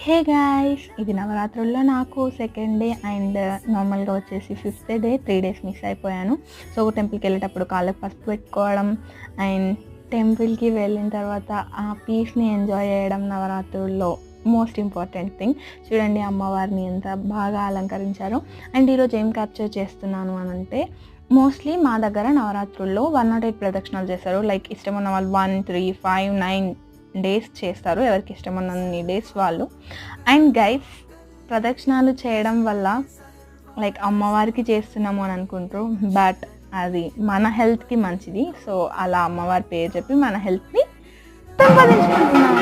Hey guys, ఇది నవరాత్రుల్లో నాకు సెకండ్ డే అండ్ నార్మల్గా వచ్చేసి ఫిఫ్త్ డే 3 డేస్ మిస్ అయిపోయాను. సో టెంపుల్కి వెళ్ళేటప్పుడు కాళ్ళకి పసుపు పెట్టుకోవడం అండ్ టెంపుల్కి వెళ్ళిన తర్వాత ఆ పీస్ని ఎంజాయ్ చేయడం నవరాత్రుల్లో మోస్ట్ ఇంపార్టెంట్ థింగ్. చూడండి అమ్మవారిని ఎంత బాగా అలంకరించారో. అండ్ ఈరోజు ఏం క్యాప్చర్ చేస్తున్నాను అని అంటే, మోస్ట్లీ మా దగ్గర నవరాత్రుల్లో 108 ప్రదక్షిణాలు చేస్తారు. లైక్ ఇష్టం ఉన్న వాళ్ళు 1, 3, 5, 9 డేస్ చేస్తారు, ఎవరికి ఇష్టం ఉన్నన్ని డేస్ వాళ్ళు. అండ్ గైస్, ప్రదక్షిణాలు చేయడం వల్ల లైక్ అమ్మవారికి చేస్తున్నాము అని అనుకుంటారు, బట్ అది మన హెల్త్కి మంచిది. సో అలా అమ్మవారి పేరు చెప్పి మన హెల్త్ని పెంపొందించుకుంటున్నాం.